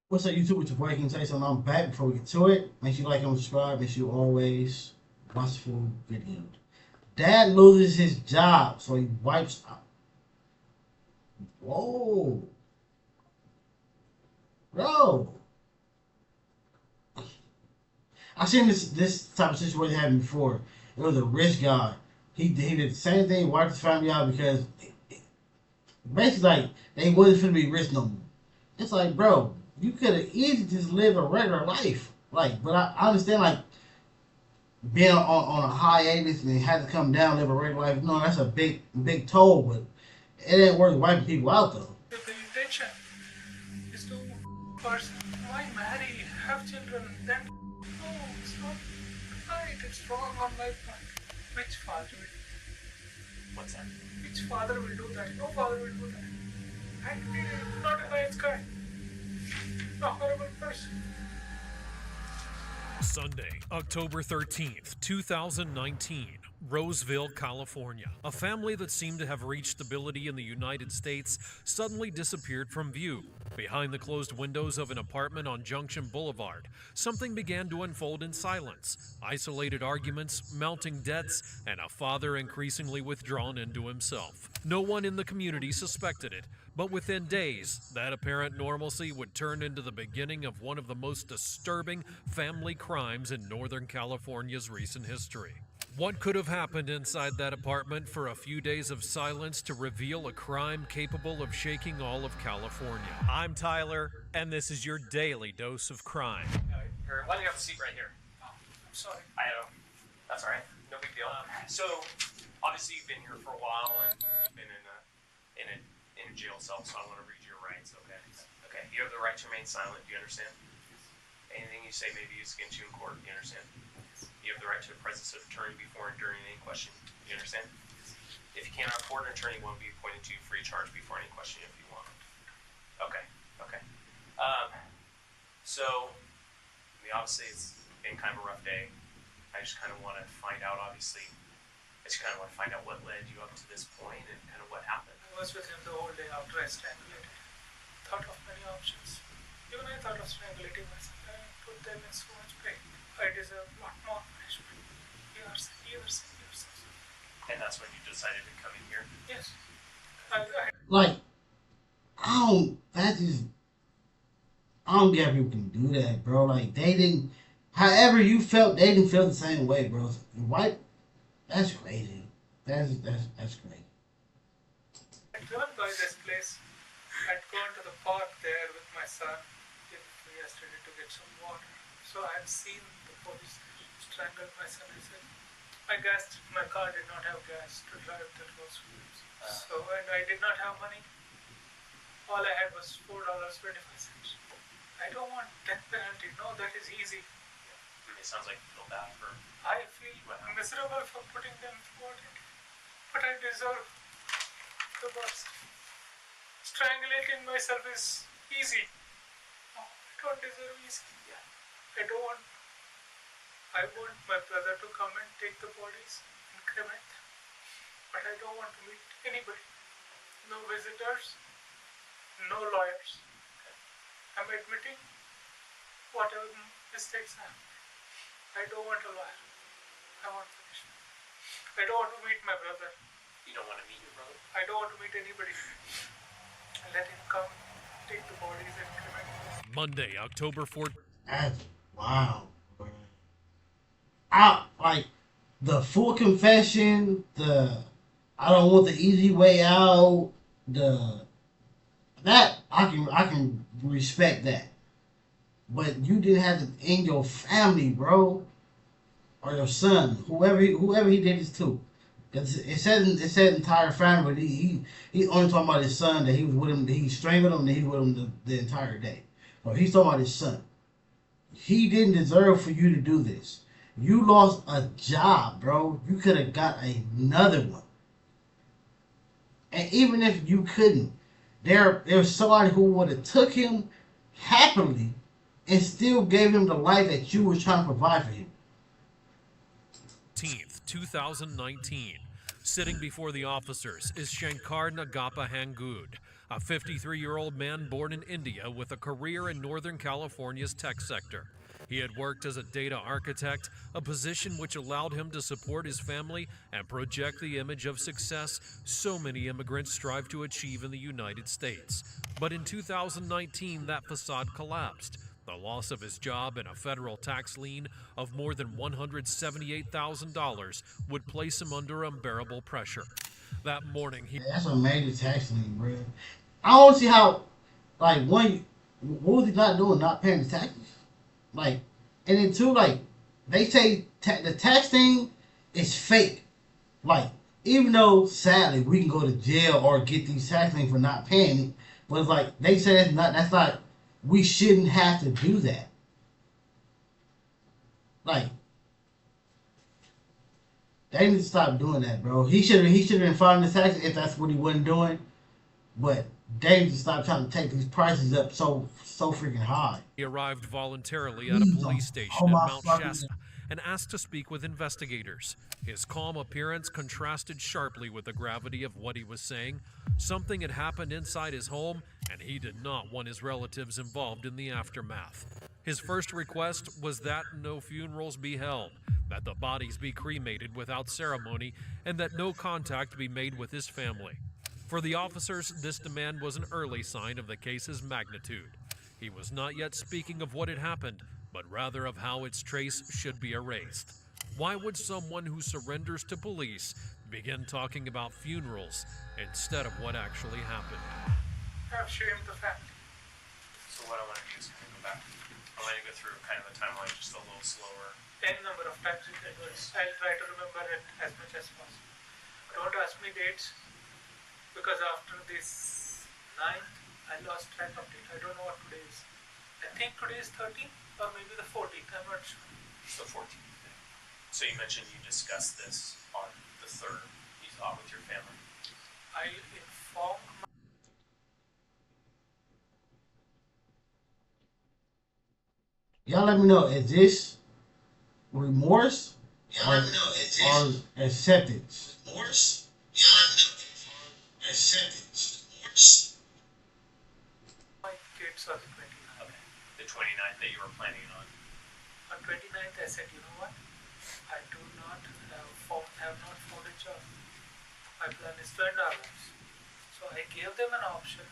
What's up, YouTube? It's your boy King Tyson. I'm back. Before we get to it, make sure you like and subscribe. Make sure you always watch the full video. Dad loses his job, so he wipes out. Whoa, bro! I've seen this type of situation happen before. It was a rich guy. He did the same thing, wiped his family out because basically like they wasn't finna be rich no more. It's like, bro, you could have easily just lived a regular life. Like, but I understand like being on a hiatus and they had to come down live a regular life. No, that's a big toll, but it ain't worth wiping people out though. The intention is to first why marry, have children, then no, it's not right, it's wrong on my part. Which father will do that? What's that? Which father will do that? No father will do that. And he is not a nice guy. A horrible person. Sunday, October 13th, 2019, Roseville, California. A family that seemed to have reached stability in the United States suddenly disappeared from view. Behind the closed windows of an apartment on Junction Boulevard, something began to unfold in silence. Isolated arguments, mounting debts, and a father increasingly withdrawn into himself. No one in the community suspected it, but within days, that apparent normalcy would turn into the beginning of one of the most disturbing family crimes in Northern California's recent history. What could have happened inside that apartment for a few days of silence to reveal a crime capable of shaking all of California? I'm Tyler, and this is your daily dose of crime. Why do you have a seat right here? Oh, I'm sorry. I know. That's all right. No big deal. So, obviously, you've been here for a while and been in a jail cell, so I want to read your rights, okay? Okay. You have the right to remain silent. Do you understand? Anything you say may be used against you in court. Do you understand? You have the right to the presence of an attorney before and during any question. Do you understand? If you cannot afford an attorney, one will be appointed to you free of charge before any question if you want. Okay. Okay. So, obviously, it's been kind of a rough day. I just kind of want to find out, obviously, what led you up to this point and kind of what happened. I was with him the whole day after I strangulated. Thought of many options. Even I thought of strangulating myself. I put them in so much pain. I deserve a lot more punishment. Years. And that's when you decided to come in here? Yes. Like, I don't get how people can do that, bro. Like they didn't. However you felt, they didn't feel the same way, bro. White, that's crazy. That's crazy. I'd driven by this place. I'd gone to the park there with my son yesterday to get some water. So I had seen the police strangle my son. I guessed my car did not have gas to drive to those fields. So, and I did not have money. All I had was $4.25. I don't want death penalty. No, that is easy. It sounds like you feel bad for... I feel miserable for putting them forward. But I deserve the worst. Strangulating myself is easy. No, I don't deserve easy. Yeah. I want my brother to come and take the bodies and cremate them. But I don't want to meet anybody. No visitors, no lawyers. I'm admitting whatever mistakes I have. I don't want a lawyer. I want punishment. I don't want to meet my brother. You don't want to meet your brother? I don't want to meet anybody. Let him come, take the bodies and cremate them. Monday, October 4th. That's wow, bro. I like the full confession. I don't want the easy way out. That I can respect that, but you didn't have it in your family, bro, or your son, whoever he did this to. It said entire family, but he only talking about his son that he was with him, that he strangled him, and he was with him the entire day. So he's talking about his son. He didn't deserve for you to do this. You lost a job, bro. You could have got another one. And even if you couldn't, there's somebody who would have took him happily and still gave him the life that you were trying to provide for him. 2019. Sitting before the officers is Shankar Nagapa Hangud, a 53-year-old man born in India with a career in Northern California's tech sector. He had worked as a data architect, a position which allowed him to support his family and project the image of success so many immigrants strive to achieve in the United States. But in 2019, that facade collapsed. The loss of his job and a federal tax lien of more than $178,000 would place him under unbearable pressure. That morning, he... That's a major tax lien, bro. I don't see how, like, what was he not doing, not paying the taxes? Like, and then two, like, they say the tax thing is fake. Like, even though, sadly, we can go to jail or get these tax liens for not paying it, but it's like, they say that's not, we shouldn't have to do that. Like, they need to stop doing that, bro. He should have been filing the taxes if that's what he wasn't doing. But they need to stop trying to take these prices up so freaking high. He arrived voluntarily at a police station in Mount Shasta and asked to speak with investigators. His calm appearance contrasted sharply with the gravity of what he was saying. Something had happened inside his home, and he did not want his relatives involved in the aftermath. His first request was that no funerals be held, that the bodies be cremated without ceremony, and that no contact be made with his family. For the officers, this demand was an early sign of the case's magnitude. He was not yet speaking of what had happened, but rather of how its trace should be erased. Why would someone who surrenders to police begin talking about funerals instead of what actually happened? I've shamed the family. So what I want to do is kind of go back. I want to go through kind of the timeline just a little slower. N number of times you can do it. I'll try to remember it as much as possible. Don't ask me dates, because after this 9th, I lost track of it. I don't know what today is. I think today is 13th or maybe the 14th. I'm not sure. It's the 14th. So you mentioned you discussed this on the 3rd. You thought with your family. I informed my... Y'all let me know, is this remorse or acceptance? Remorse? Y'all let me know. Acceptance. Remorse? My kids are the 29th. Okay. The 29th that you were planning on. On 29th, I said, you know what? I do not have not found a job. My plan is to end our lives. So I gave them an option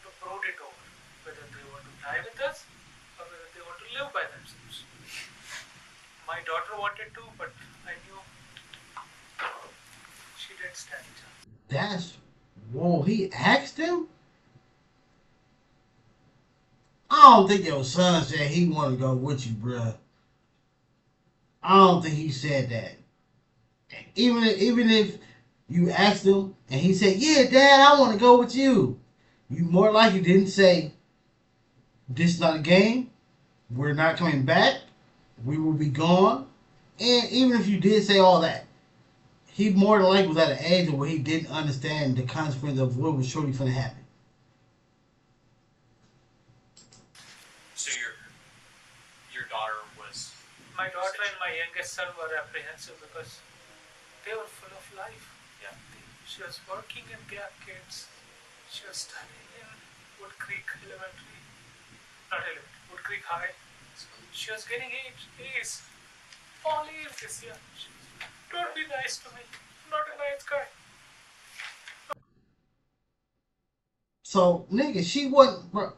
to brood it over, whether they want to die with us or whether they want to live by themselves. My daughter wanted to, but I knew she didn't stand a chance. That's, whoa, he asked him? I don't think your son said he want to go with you, bruh. I don't think he said that. Even if you asked him and he said, yeah, Dad, I want to go with you, you more likely didn't say, this is not a game, we're not coming back, we will be gone. And even if you did say all that, he more than likely was at an age where he didn't understand the consequence of what was surely going to happen. So your daughter was... My daughter and my youngest son were apprehensive because they were full of life. Yeah. She was working in Gap Kids. She was studying in Wood Creek Elementary. Not elementary, Wood Creek High. She was getting A's. All A's this year. Don't be nice to me. I'm not a nice guy. So, nigga, she wasn't, bro.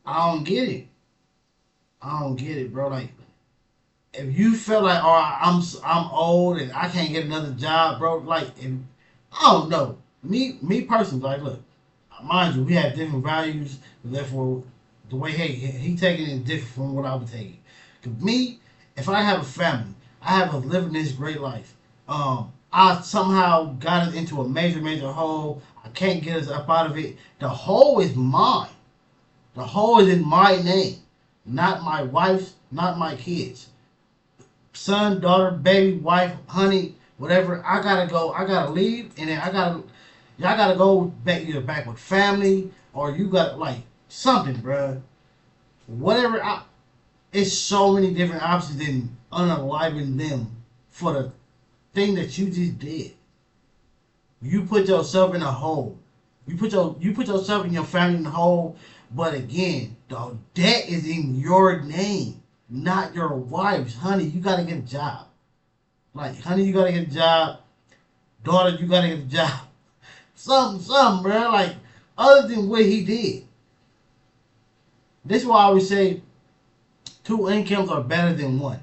I don't get it. I don't get it, bro. Like, if you feel like, oh, I'm old and I can't get another job, bro. Like, I don't know. Me personally, like, look, mind you, we have different values. Therefore, the way he taking it is different from what I would take it. Cause me, if I have a family, I have a living this great life. I somehow got us into a major hole. I can't get us up out of it. The hole is mine. The hole is in my name, not my wife's, not my kids. Son, daughter, baby, wife, honey, whatever. I gotta go. I gotta leave, and then y'all gotta go back either back with family or you got like something, bruh. Whatever. It's so many different options than unaliving them for the thing that you just did. You put yourself in a hole You put yourself and your family in the hole. But again, the debt is in your name, not your wife's. Honey, you gotta get a job. Like, honey, you gotta get a job. Daughter, you gotta get a job. Something, bro. Like, other than what he did. This is why I always say two incomes are better than one.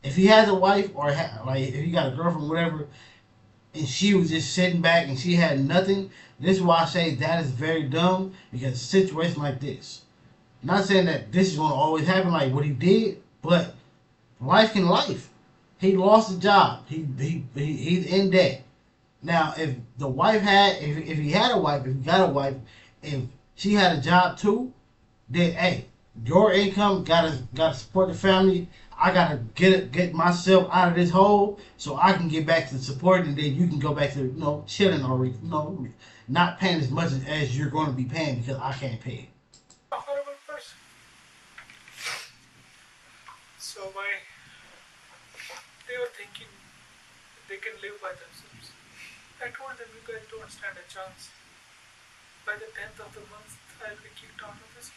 If he has a wife or like if he got a girlfriend, whatever, and she was just sitting back and she had nothing, this is why I say that is very dumb because a situation like this. Not saying that this is going to always happen like what he did, but life can life. He lost a job. He's in debt. Now, if the wife had, if he had a wife, if he got a wife, if she had a job too, then hey, your income gotta support the family. I gotta get myself out of this hole so I can get back to supporting, and then you can go back to chilling or not paying as much as you're going to be paying because I can't pay it. A horrible person. So they were thinking they can live by themselves. I told them, you guys don't stand a chance. By the 10th of the month, I'll be kicked out of this.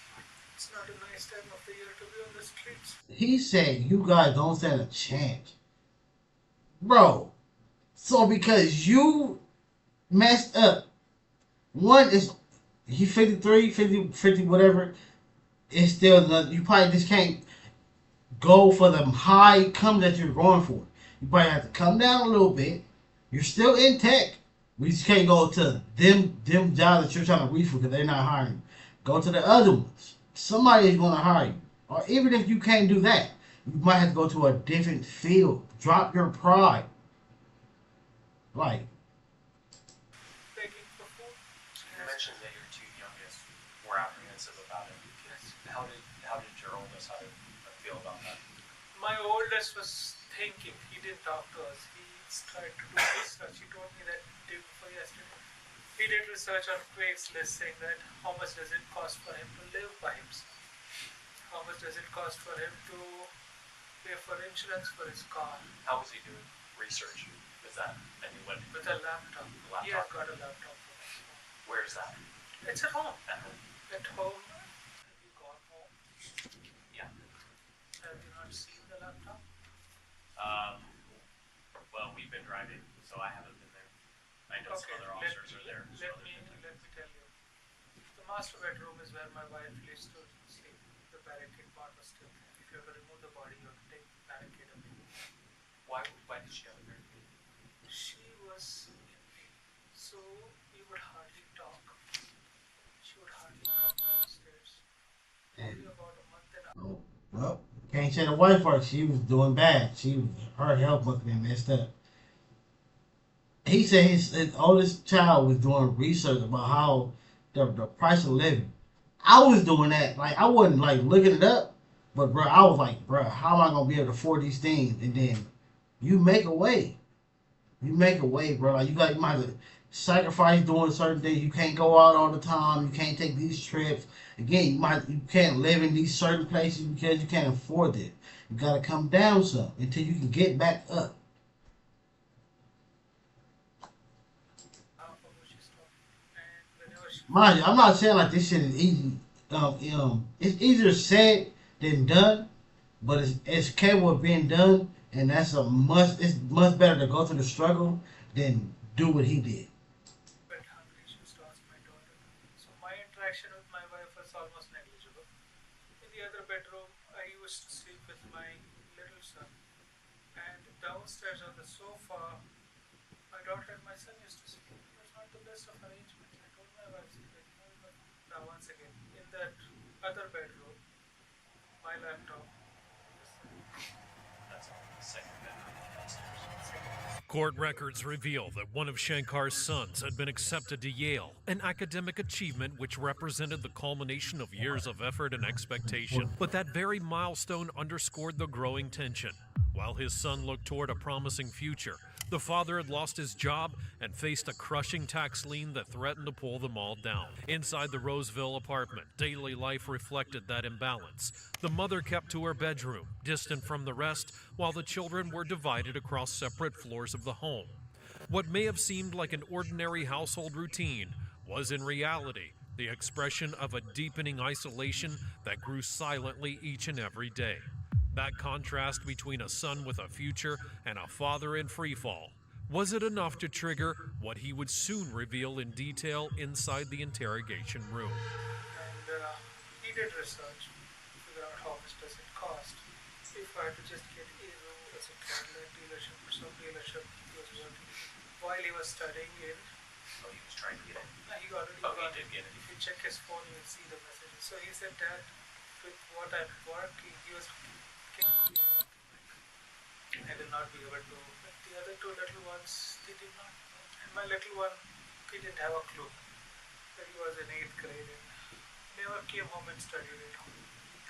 It's not a nice time of the year to be on the streets. He said you guys don't stand a chance. Bro, so because you messed up, one is, he 53, 50 whatever, it's still, you probably just can't go for the high come that you're going for. You probably have to come down a little bit. You're still in tech. We just can't go to them jobs that you're trying to reach for because they're not hiring you. Go to the other ones. Somebody is going to hire you. Or even if you can't do that, you might have to go to a different field. Drop your pride. Like, Begging for food. You mentioned that your two youngest were apprehensive about it. Yes. How did your oldest feel about that? My oldest was thinking. He didn't talk to us. He tried to do research. He told me that day before yesterday. He did research on Craigslist saying that how much does it cost for him to live by himself? How much does it cost for him to pay for insurance for his car? How was he doing research? Is that, With a laptop. He has got a laptop. Where is that? It's at home. At home. At home. Have you gone home? Yeah. Have you not seen the laptop? Well, we've been driving, so I haven't been there. I know some other officers are there. Let me tell you. The master bedroom is where my wife used to sleep. The barricade part was still there. If you ever remove the body, you have to take the barricade away. Why did she have a barricade? She was in pain, so we would hardly talk. She would hardly come downstairs. Only about a month and a half. well, can't say the wife part. She was doing bad. Her health must have been messed up. He said his oldest child was doing research about how the price of living. I was doing that. Like, I wasn't like looking it up, but bro, I was like, bro, how am I gonna be able to afford these things? And then you make a way. You make a way, bro. Like, you might have to sacrifice doing certain things. You can't go out all the time. You can't take these trips. Again, you can't live in these certain places because you can't afford it. You gotta come down some until you can get back up. Mind you, I'm not saying like this shit is easy. It's easier said than done, but it's capable of being done, and that's a must. It's much better to go through the struggle than do what he did. Went hungry, she was to ask my daughter. So my interaction with my wife was almost negligible. In the other bedroom, I used to sleep with my little son. And downstairs on the sofa, my daughter and my son used to sleep. It was not the best of arrangements. I told my wife, now once again, in that other bedroom, my laptop. That's the second bedroom upstairs. Court records reveal that one of Shankar's sons had been accepted to Yale, an academic achievement which represented the culmination of years of effort and expectation. But that very milestone underscored the growing tension. While his son looked toward a promising future, the father had lost his job and faced a crushing tax lien that threatened to pull them all down. Inside the Roseville apartment, daily life reflected that imbalance. The mother kept to her bedroom, distant from the rest, while the children were divided across separate floors of the home. What may have seemed like an ordinary household routine was in reality the expression of a deepening isolation that grew silently each and every day. That contrast between a son with a future and a father in freefall, was it enough to trigger what he would soon reveal in detail inside the interrogation room? And he did research, figure out how much does it cost. If I had to just get Aero as a Cadillac dealership or some dealership he was working while he was studying in. Oh, he was trying to get it. He got it. Oh, he did get it. If you check his phone, you will see the messages. So he said, Dad, with what I've worked, he was. I will not be able to. But the other two little ones, they did not know. And my little one, he didn't have a clue that he was in 8th grade and never came home and studied at home.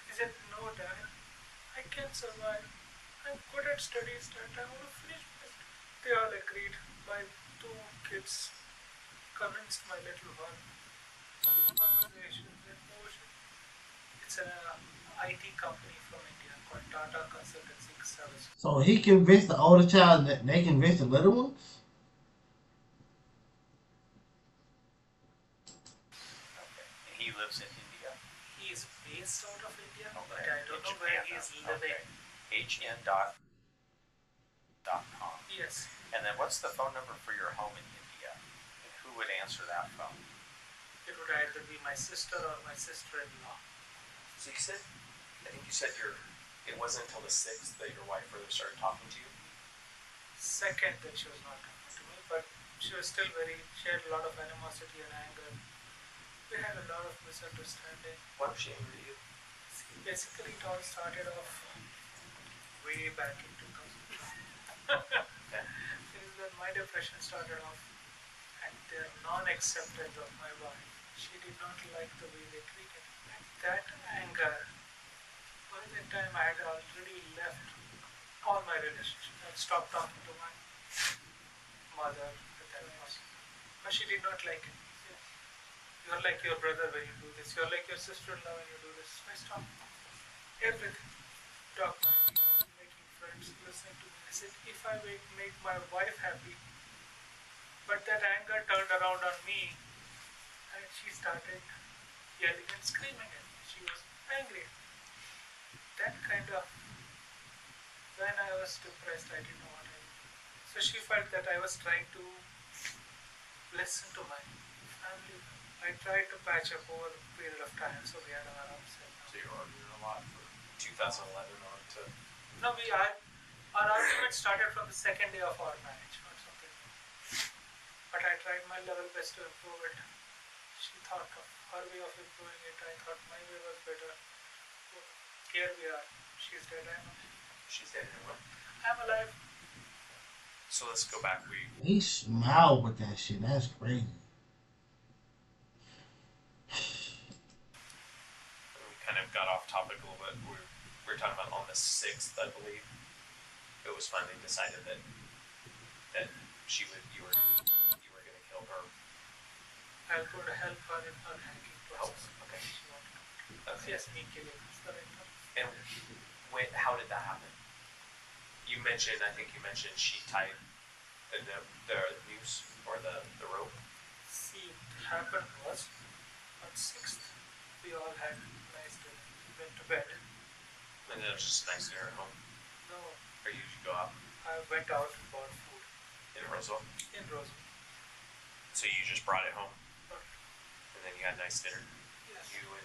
He said, No, Dad, I can survive. I'm good at studies, Dad. I want to finish this. They all agreed. My two kids convinced my little one. Conversations in motion. It's an IT company from India called Tata Consultancy Services. So he convinced the older child that they convinced the little ones? Okay. He lives in India. He is based out of India, Okay. but I don't know where he is living. Okay. hn.com. Yes, And then what's the phone number for your home in India? And who would answer that phone? it would either be my sister or my sister-in-law. So you said, I think you said it wasn't until the 6th that your wife really started talking to you? Second, that she was not talking to me, but she was still she had a lot of animosity and anger. We had a lot of misunderstanding. Why was she angry at you? Basically, it all started off way back in 2012. Okay. Is when my depression started off and their non-acceptance of my wife. She did not like the way they treated me. And that anger, by that time I had already left all my relationships. I had stopped talking to my mother at that point. But she did not like it. You're like your brother when you do this. You're like your sister-in-law when you do this. I stopped everything. Talking to people, making friends, listening to me. I said, if I make my wife happy, but that anger turned around on me and she started yelling and screaming at me. She was angry. That kind of, when I was depressed, I didn't know what I did. So she felt that I was trying to listen to my family. I tried to patch up over a period of time, so we had our ups and downs. So you were arguing a lot from 2011 on to... No, our argument started from the second day of our marriage, not something new. But I tried my level best to improve it. She thought of her way of improving it. I thought my way was better. Here we are. She's dead. I'm alive. She's dead in what? I'm alive. So let's go back. He smiled with that shit. That's crazy. We kind of got off topic a little bit. We were talking about on the 6th, I believe. It was finally decided that you were going to kill her. I was going to help her in her hacking process. Oh, okay. She wanted to. Okay. Yes, me killing is the right one. And how did that happen? I think you mentioned she tied the noose or the rope. See, what happened was on 6th, we all had nice dinner. We went to bed. And it was just nice dinner at home. No, Or you usually go out I went out and bought food in Roseville. in Roseville. So you just brought it home, But and then you had a nice dinner. yes. You and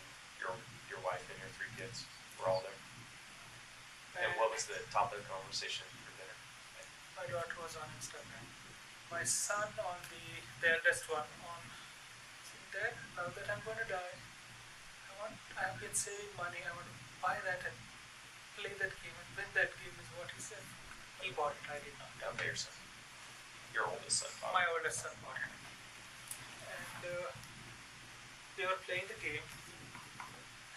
your wife and your 3 kids were all there. And what was the topic of conversation for dinner? My daughter was on Instagram. My son on the eldest one on saying, Dad, now that I'm going to die, I have been saving money. I want to buy that and play that game and win that game is what he said. He bought it. I did not. Okay, your son. Your oldest son, Bob. My oldest son bought it. And they were playing the game.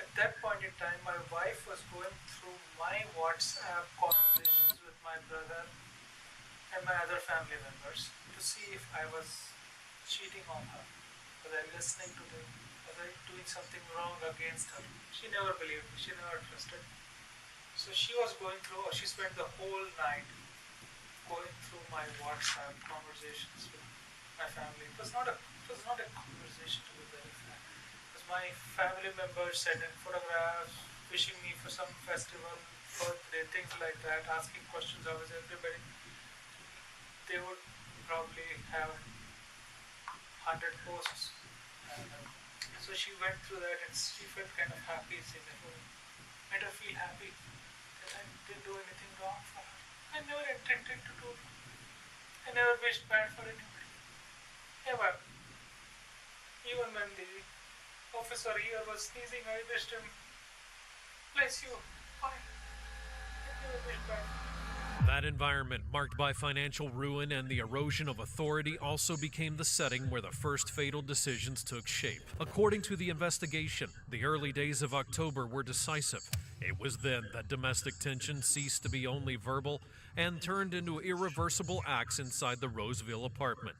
At that point in time, my wife was going through my WhatsApp conversations with my brother and my other family members to see if I was cheating on her. Was I listening to them? Was I doing something wrong against her? She never believed me. She never trusted me. So she was going through, or she spent the whole night going through my WhatsApp conversations with my family. It was not a conversation to be very fair. Because my family members sending photographs, wishing me for some festival, birthday, things like that, asking questions. I was everybody. They would probably have 100 posts. And, so she went through that and she felt kind of happy seeing that. Made her feel happy that I didn't do anything wrong for her. I never intended to do. I never wished bad for anybody. Ever. Even when the officer here was sneezing, I wished him, bless you, fine. I never wished bad. That environment, marked by financial ruin and the erosion of authority, also became the setting where the first fatal decisions took shape. According to the investigation, the early days of October were decisive. It was then that domestic tension ceased to be only verbal and turned into irreversible acts inside the Roseville apartment.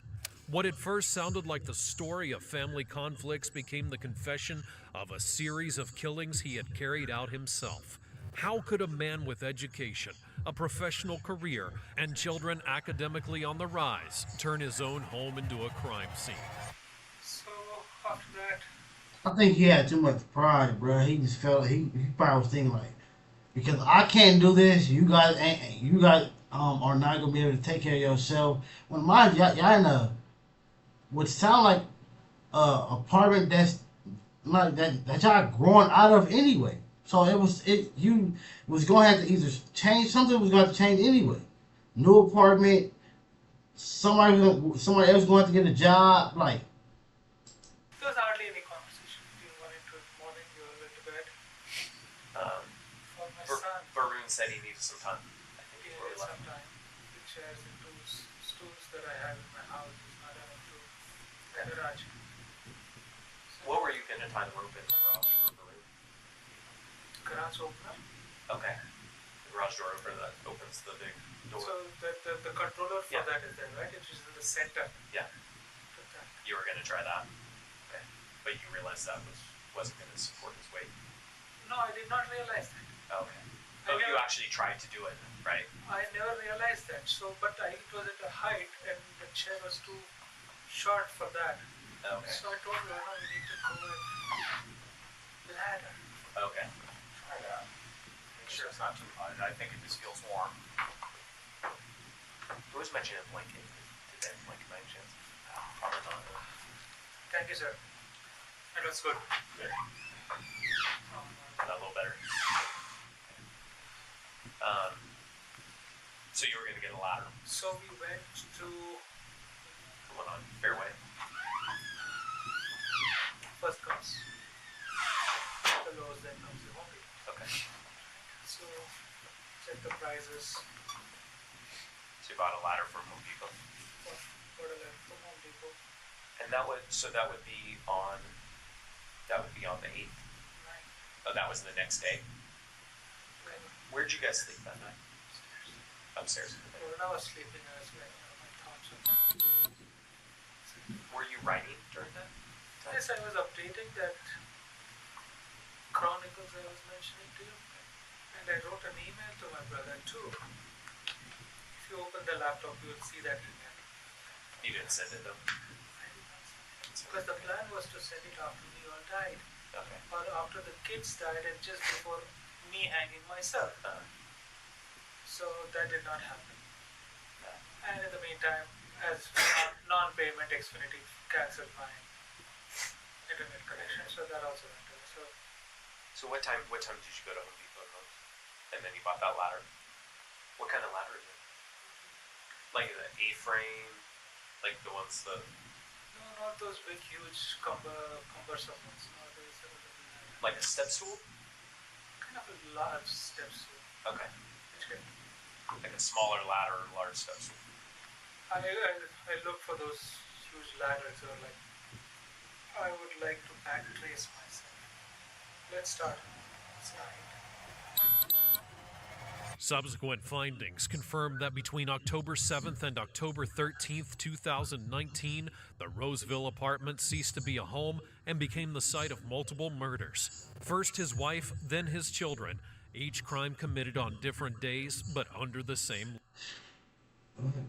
What at first sounded like the story of family conflicts became the confession of a series of killings he had carried out himself. How could a man with education, a professional career, and children academically on the rise turn his own home into a crime scene? So after that, I think he had too much pride, bro. He just felt he probably was thinking like, because I can't do this, you guys are not gonna be able to take care of yourself. When mind you, y'all in a what sound like apartment that's like that y'all growing out of anyway. So you was gonna have to either change something was gonna have to change anyway. New apartment, somebody else gonna have to get a job, like. there was hardly any conversation. You went into the morning, you went to bed. For my son, Varun said he needed some time. I think he before we needed left. some time. The chairs and stools that I have in my house is not enough to the garage. What were you going to tie the rope in the garage for Varun? Garage opener. Okay. The garage door opener that opens the big door. So the controller for Yeah. that is there, right? It is in the center. Yeah. Put that. You were going to try that. Okay. But you realized that wasn't going to support his weight. No, I did not realize that. Okay. Oh, you actually tried to do it, right? I never realized that. So, but it was at a height, and the chair was too short for that. Okay. So I told her, no, we need to go with ladder. Okay. Try that. Make sure it's not too hot. I think it just feels warm. Who was mentioning a blanket? Did that blanket by any chance? Probably not. Thank you, sir. That was good. Good. A little better. So you were going to get a ladder. So we went to What on? Fairway. first comes the lowest, then comes the Home Depot. Okay. So check the prices. So you bought a ladder from Home Depot. What a left from Home Depot. And that would be on the 8th. Nine. Oh, that was the next day. Okay. Where'd you guys sleep that night? Upstairs. When I was sleeping, I was like, my thoughts are. Were you writing during that time? Yes, I was updating that chronicles I was mentioning to you. And I wrote an email to my brother too. If you open the laptop, you will see that email. You didn't send it though. I did not send it. Because the plan was to send it after we all died. Okay. Or after the kids died and just before me hanging myself. So that did not happen. And in the meantime, as non-payment, Xfinity cancelled my internet connection, so that also went away. So what time did you go to Home Depot and Lowe's? And then you bought that ladder? What kind of ladder is it? Like the A-frame? Like the ones that... No, not those big, huge, cumbersome ones. No, those are Like a step stool? kind of a large steps. Okay. Which can, Like a smaller ladder, large step stool. I look for those huge ladders or like, I would like to back trace myself. Let's start. It's night. Subsequent findings confirmed that between October 7th and October 13th, 2019, the Roseville apartment ceased to be a home and became the site of multiple murders. First his wife, then his children, each crime committed on different days but under the same. Go ahead.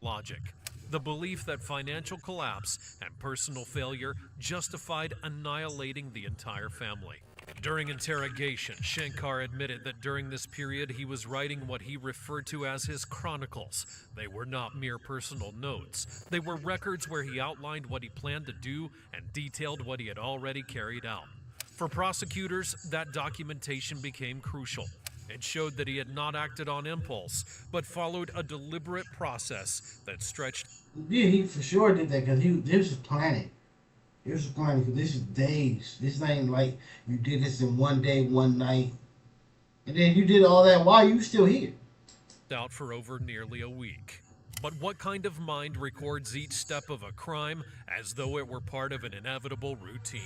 Logic. The belief that financial collapse and personal failure justified annihilating the entire family. During interrogation, Shankar admitted that during this period he was writing what he referred to as his chronicles. They were not mere personal notes. They were records where he outlined what he planned to do and detailed what he had already carried out. For prosecutors, that documentation became crucial. It showed that he had not acted on impulse, but followed a deliberate process that stretched. Yeah, he for sure did that because this was planning. It was planning because this is days. This ain't like you did this in one day, one night, and then you did all that while you still here. Out for over nearly a week. But what kind of mind records each step of a crime as though it were part of an inevitable routine?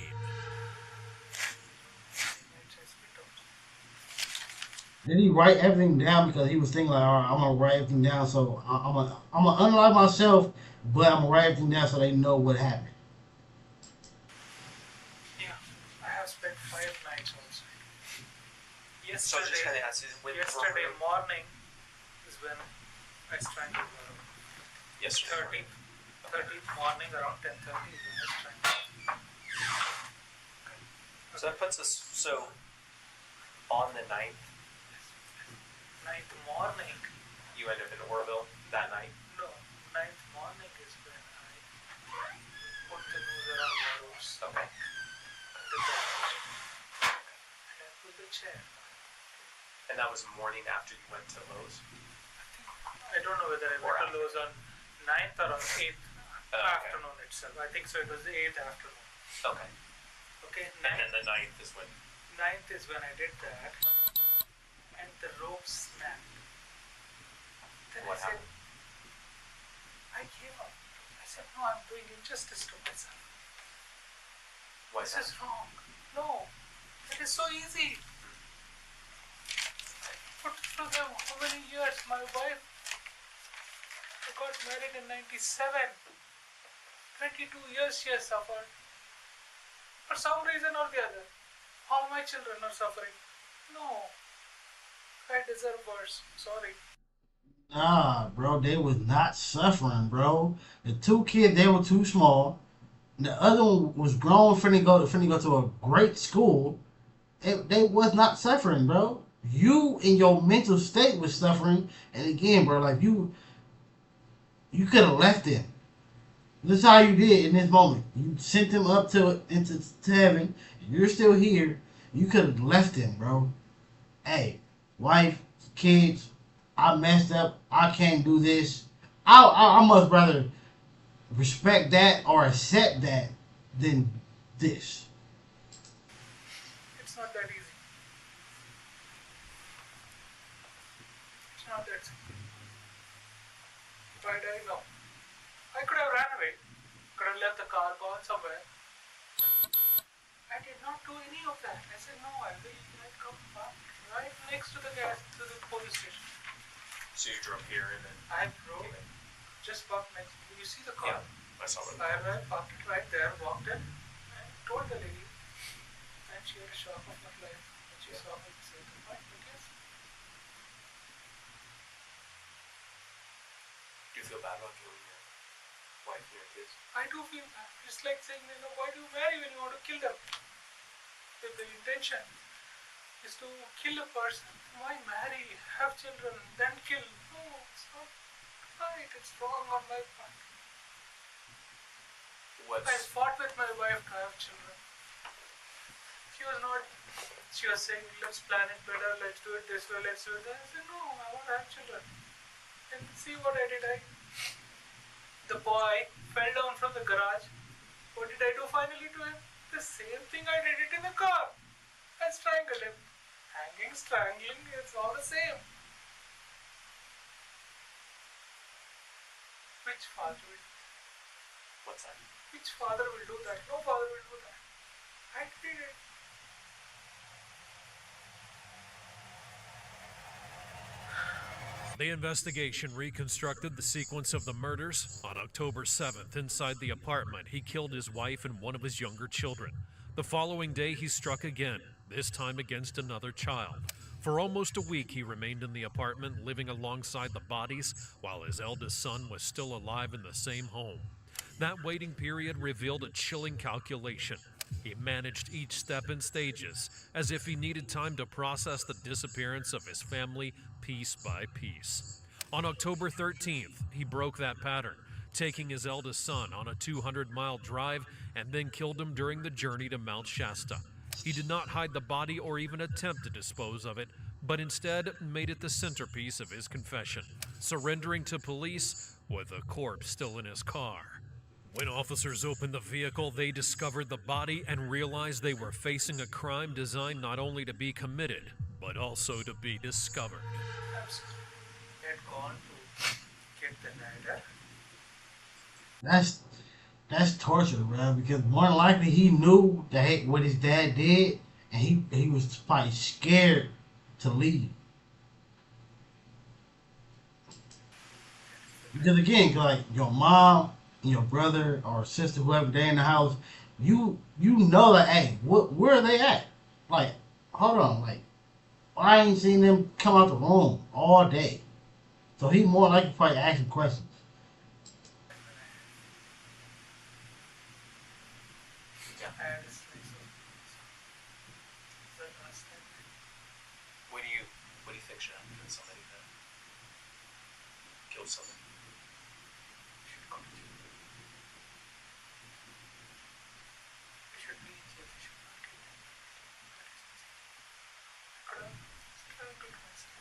Did he write everything down because he was thinking like, all right, I'm gonna write everything down, so I'm gonna unlock myself, but I'm gonna write everything down so they know what happened. Yeah, I have spent 5 nights outside. So I was just Yesterday, gonna ask you, yesterday morning is when I strangled her. yesterday. 13th morning around 10:30 is when I strangled her. So that puts us on the 9th. 9th morning, You ended in Oroville that night. no, 9th morning is when I put the noose around the roots Okay. in the garage. And I put the chair. And that was morning after you went to Lowe's. I don't know whether I Or went to Lowe's on 9th or on 8th Okay. afternoon itself. I think so. It was the 8th afternoon. Okay. Okay, And then the 9th is when. 9th is when I did that, and the rope snapped. Then What I said, happened? I gave up. I said, no, I'm doing injustice to myself. What This happened? is wrong. No, it is so easy. Put through them how many years? My wife got married in 97. 22 years she has suffered. For some reason or the other, all my children are suffering. No, I deserve worse. Sorry. Nah, bro, they was not suffering, bro. The 2 kids, they were too small. The other one was grown, finna go to a great school. They was not suffering, bro. You in your mental state was suffering, and again, bro, like you could have left them. This is how you did in this moment. You sent them up to heaven. You're still here. You could have left them, bro. Hey, wife, kids, I messed up. I can't do this. I must rather respect that or accept that than this. It's not that easy. It's not that simple. If I die, no. I could have ran away. Could have left the car, gone somewhere. I did not do any of that. I said, no, I will not come back right next to the police station. So you drove here and then. I drove just parked next. You see the car? Yeah, I saw it. I parked it right there, walked in, and told the lady, and she had a shock of her life when she saw me say goodbye. Because Do you feel bad about killing your wife and your kids? I do feel bad. It's like saying, why do you marry when you want to kill them? If the intention is to kill a person, why marry, have children, then kill? No, it's not right. It's wrong on my part. I fought with my wife to have children. She was saying, let's plan it better, let's do it this way, let's do it that. I said, no, I want to have children. And see what I did. The boy fell down from the garage. What did I do finally to him? The same thing I did it in the car. I strangled him. Hanging, strangling, it's all the same. Which father will do that? What's that? Which father will do that? No father will do that. I did it. The investigation reconstructed the sequence of the murders. On October 7th, inside the apartment, he killed his wife and one of his younger children. The following day, he struck again, this time against another child. For almost a week, he remained in the apartment, living alongside the bodies, while his eldest son was still alive in the same home. That waiting period revealed a chilling calculation. He managed each step in stages, as if he needed time to process the disappearance of his family piece by piece. On October 13th, he broke that pattern, taking his eldest son on a 200-mile drive and then killed him during the journey to Mount Shasta. He did not hide the body or even attempt to dispose of it, but instead made it the centerpiece of his confession, surrendering to police with the corpse still in his car. When officers opened the vehicle, they discovered the body and realized they were facing a crime designed not only to be committed, but also to be discovered. Absolutely. He had gone to get the ladder. That's torture, bro. Because more than likely he knew that what his dad did, and he was probably scared to leave. Because again, like your mom, and your brother or sister, whoever they in the house, you know that, hey, where are they at? Like, hold on, like, I ain't seen them come out the room all day. So he more likely probably asking questions. I had a slice of that last time. What do you think should happen to somebody that killed somebody? Should go to jail. They should be in jail. They should not kill them. That is my I could have killed myself.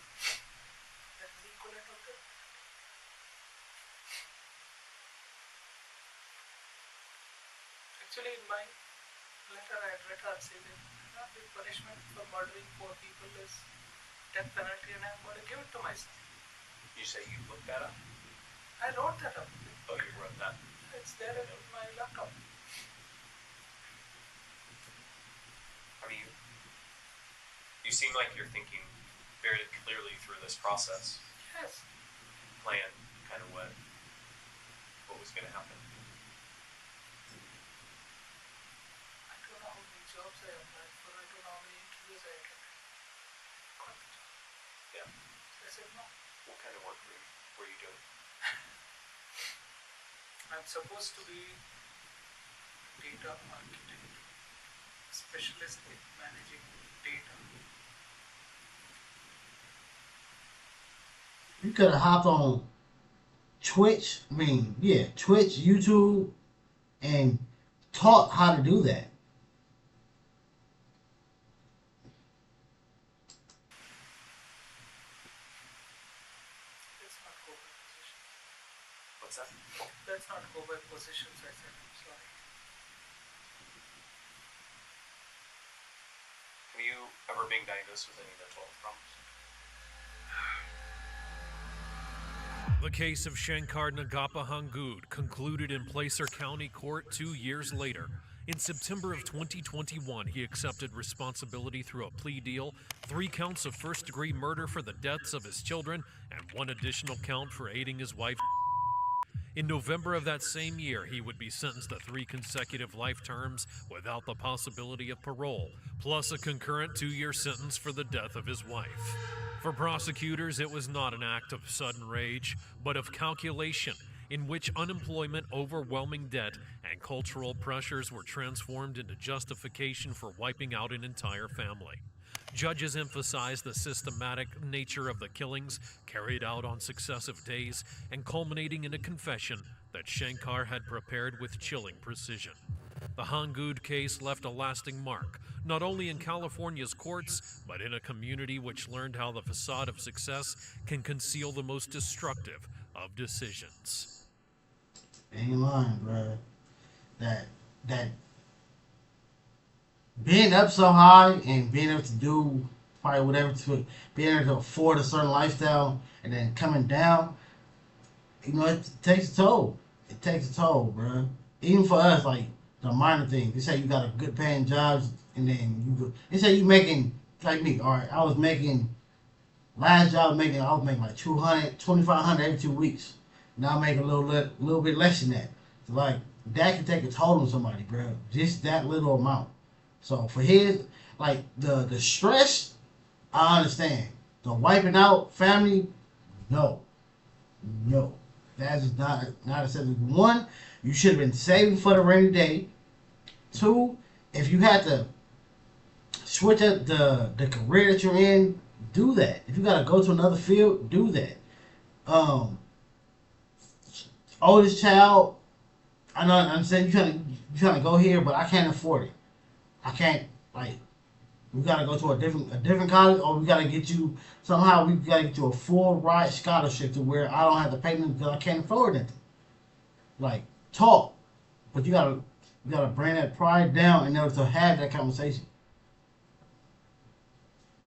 That is the equivalent of that. Actually, in my letter I had written saying that the punishment for murdering 4 people is death penalty, and I'm going to give it to myself. You say you looked that up? I wrote that up. Oh, you wrote that. It's there in my laptop. I mean, you seem like you're thinking very clearly through this process. Yes. Plan kind of what was going to happen. I don't know how many jobs I applied for. I don't know how many interviews I attended. Got the job. Yeah. I said no. What kind of work were you doing? I'm supposed to be data architect, specialist in managing data. You could have hopped on Twitch, Twitch, YouTube, and taught how to do that. Let's not go by positions. What's that? Let's not go by positions, I said. I'm sorry. Have you ever been diagnosed with any mental health problems? The case of Shankar Nagappa Hangood concluded in Placer County Court 2 years later. In September of 2021, he accepted responsibility through a plea deal, 3 counts of first-degree murder for the deaths of his children, and 1 additional count for aiding his wife. In November of that same year, he would be sentenced to 3 consecutive life terms without the possibility of parole, plus a concurrent 2-year sentence for the death of his wife. For prosecutors, it was not an act of sudden rage, but of calculation, in which unemployment, overwhelming debt, and cultural pressures were transformed into justification for wiping out an entire family. Judges emphasized the systematic nature of the killings carried out on successive days and culminating in a confession that Shankar had prepared with chilling precision. The Hangood case left a lasting mark, not only in California's courts, but in a community which learned how the facade of success can conceal the most destructive of decisions. Ain't lying, bro. That being up so high and being able to do probably whatever to being able to afford a certain lifestyle and then coming down, it takes a toll. It takes a toll, bro. Even for us, like the minor things. They say you got a good paying job and then they say you making like me. All right, I was making last job I was making like 200, 2,500 every 2 weeks. Now I'm making a little bit less than that. So like that can take a toll on somebody, bro. Just that little amount. So for his, like the stress, I understand. The wiping out family, no, no, that is not acceptable. One, you should have been saving for the rainy day. Two, if you had to switch up the career that you're in, do that. If you gotta go to another field, do that. Oldest child, I know I'm saying you trying to go here, but I can't afford it. I can't, like, we gotta go to a different college, or we gotta get you somehow. We gotta get you a full ride scholarship to where I don't have to pay them because I can't afford it. Like, talk, but you gotta bring that pride down in order to have that conversation.